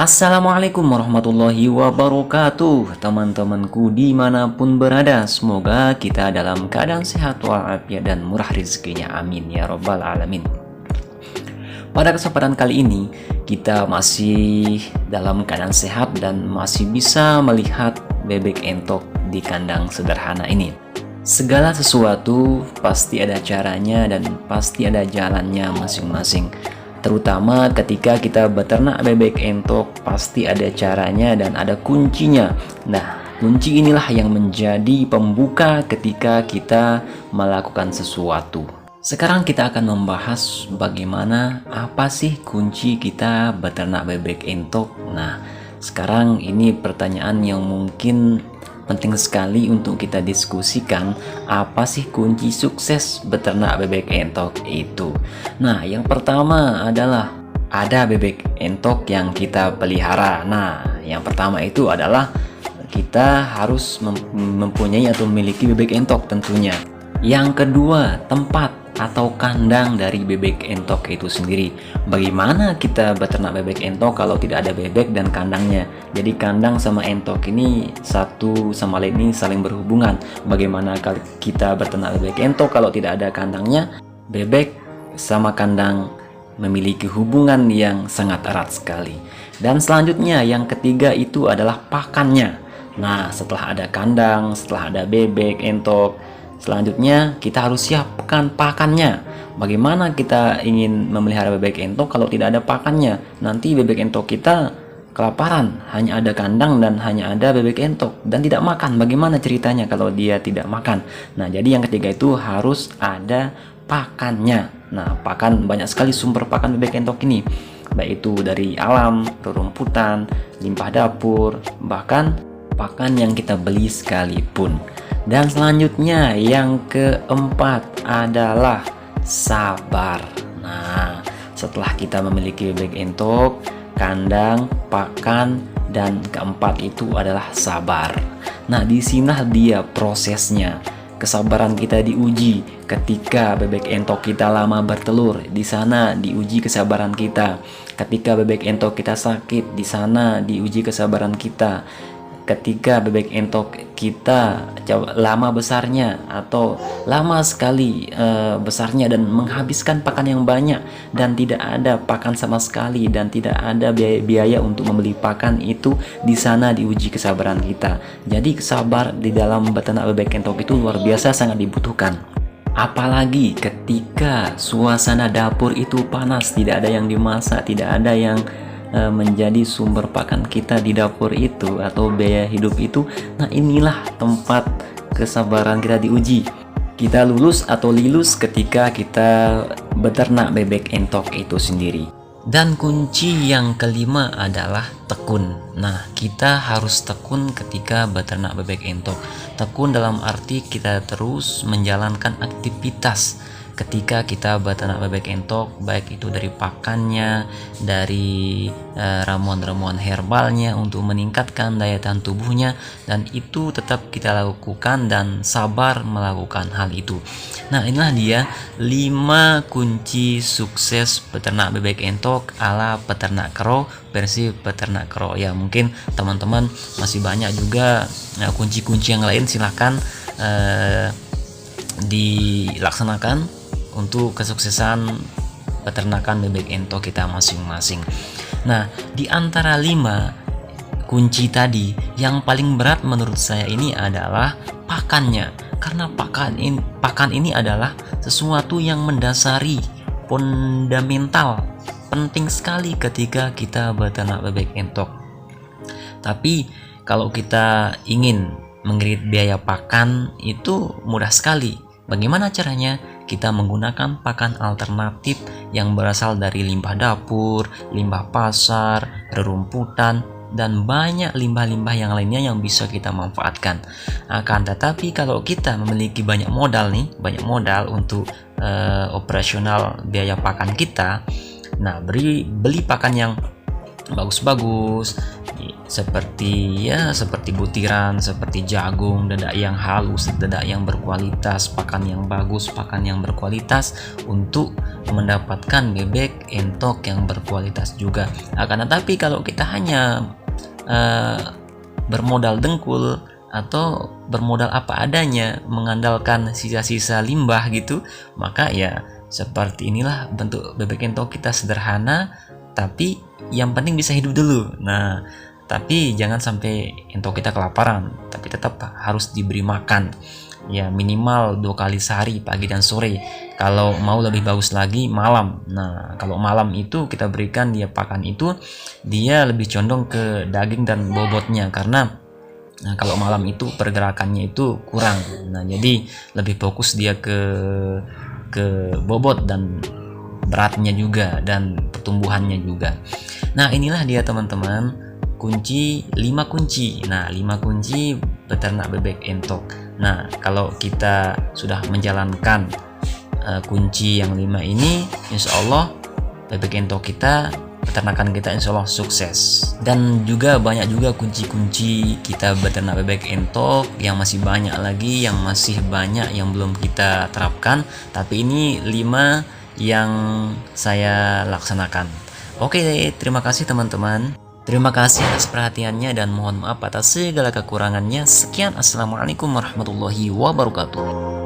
Assalamualaikum warahmatullahi wabarakatuh. Teman-temanku dimanapun berada, semoga kita dalam keadaan sehat walafiat dan murah rezekinya, amin ya robbal alamin. Pada kesempatan kali ini kita masih dalam keadaan sehat dan masih bisa melihat bebek entok di kandang sederhana ini. Segala sesuatu pasti ada caranya dan pasti ada jalannya masing-masing. Terutama ketika kita beternak bebek entok, pasti ada caranya dan ada kuncinya. Nah, kunci inilah yang menjadi pembuka ketika kita melakukan sesuatu. Sekarang kita akan membahas bagaimana apa sih kunci kita beternak bebek entok. Nah, sekarang ini pertanyaan yang mungkin penting sekali untuk kita diskusikan. Apa sih kunci sukses beternak bebek entok itu? Nah, yang pertama adalah ada bebek entok yang kita pelihara. Nah, yang pertama itu adalah kita harus mempunyai atau memiliki bebek entok tentunya. Yang kedua, tempat atau kandang dari bebek entok itu sendiri. Bagaimana kita beternak bebek entok kalau tidak ada bebek dan kandangnya? Jadi kandang sama entok ini satu sama lain ini saling berhubungan. Bagaimana kalau kita beternak bebek entok kalau tidak ada kandangnya? Bebek sama kandang memiliki hubungan yang sangat erat sekali. Dan selanjutnya yang ketiga itu adalah pakannya. Nah, setelah ada kandang, setelah ada bebek entok, selanjutnya kita harus siapkan pakannya. Bagaimana kita ingin memelihara bebek entok kalau tidak ada pakannya? Nanti bebek entok kita kelaparan, hanya ada kandang dan hanya ada bebek entok dan tidak makan. Bagaimana ceritanya kalau dia tidak makan? Nah, jadi yang ketiga itu harus ada pakannya. Nah, pakan, banyak sekali sumber pakan bebek entok ini, baik itu dari alam, rerumputan, limbah dapur, bahkan pakan yang kita beli sekalipun. Dan selanjutnya yang keempat adalah sabar. Nah, setelah kita memiliki bebek entok, kandang, pakan, dan keempat itu adalah sabar. Nah, di sini dia prosesnya. Kesabaran kita diuji ketika bebek entok kita lama bertelur. Di sana diuji kesabaran kita. Ketika bebek entok kita sakit, di sana diuji kesabaran kita. Ketika bebek entok kita lama besarnya atau lama sekali besarnya dan menghabiskan pakan yang banyak dan tidak ada pakan sama sekali dan tidak ada biaya untuk membeli pakan, itu di sana diuji kesabaran kita. Jadi kesabar di dalam beternak bebek entok itu luar biasa sangat dibutuhkan. Apalagi ketika suasana dapur itu panas, tidak ada yang dimasak, tidak ada yang menjadi sumber pakan kita di dapur itu atau biaya hidup itu. Nah, inilah tempat kesabaran kita diuji. Kita lulus atau lilus ketika kita beternak bebek entok itu sendiri. Dan kunci yang kelima adalah tekun. Nah, kita harus tekun ketika beternak bebek entok. Tekun dalam arti kita terus menjalankan aktivitas ketika kita beternak bebek entok, baik itu dari pakannya, dari ramuan-ramuan herbalnya untuk meningkatkan daya tahan tubuhnya, dan itu tetap kita lakukan dan sabar melakukan hal itu. Nah, inilah dia 5 kunci sukses beternak bebek entok ala peternak kero versi peternak kero. Ya, mungkin teman-teman masih banyak juga kunci-kunci yang lain, silahkan dilaksanakan untuk kesuksesan peternakan bebek entok kita masing-masing. Nah, di antara 5 kunci tadi, yang paling berat menurut saya ini adalah pakannya. Karena pakan ini adalah sesuatu yang mendasari, fundamental, penting sekali ketika kita beternak bebek entok. Tapi kalau kita ingin mengirit biaya pakan itu mudah sekali. Bagaimana caranya? Kita menggunakan pakan alternatif yang berasal dari limbah dapur, limbah pasar, rerumputan, dan banyak limbah-limbah yang lainnya yang bisa kita manfaatkan. Akan tetapi kalau kita memiliki banyak modal banyak modal untuk operasional biaya pakan kita, nah beli pakan yang bagus-bagus, seperti butiran, seperti jagung, dadak yang halus, dadak yang berkualitas, pakan yang bagus, pakan yang berkualitas untuk mendapatkan bebek entok yang berkualitas juga. Akan tetapi kalau kita hanya bermodal dengkul atau bermodal apa adanya, mengandalkan sisa-sisa limbah gitu, maka ya seperti inilah bentuk bebek entok kita, sederhana tapi yang penting bisa hidup dulu. Nah, tapi jangan sampai entok kita kelaparan, tapi tetap harus diberi makan ya minimal 2 kali sehari, pagi dan sore. Kalau mau lebih bagus lagi malam. Nah, kalau malam itu kita berikan dia pakan itu, dia lebih condong ke daging dan bobotnya, karena kalau malam itu pergerakannya itu kurang. Nah, jadi lebih fokus dia ke bobot dan beratnya juga dan pertumbuhannya juga. Nah, inilah dia teman-teman, 5 kunci. Nah, 5 kunci beternak bebek entok. Nah, kalau kita sudah menjalankan kunci yang 5 ini, insya Allah bebek entok kita, peternakan kita insya Allah sukses. Dan juga banyak juga kunci-kunci kita beternak bebek entok yang masih banyak lagi, yang masih banyak yang belum kita terapkan, tapi ini 5 yang saya laksanakan. Oke, terima kasih teman-teman. Terima kasih atas perhatiannya dan mohon maaf atas segala kekurangannya. Sekian, assalamualaikum warahmatullahi wabarakatuh.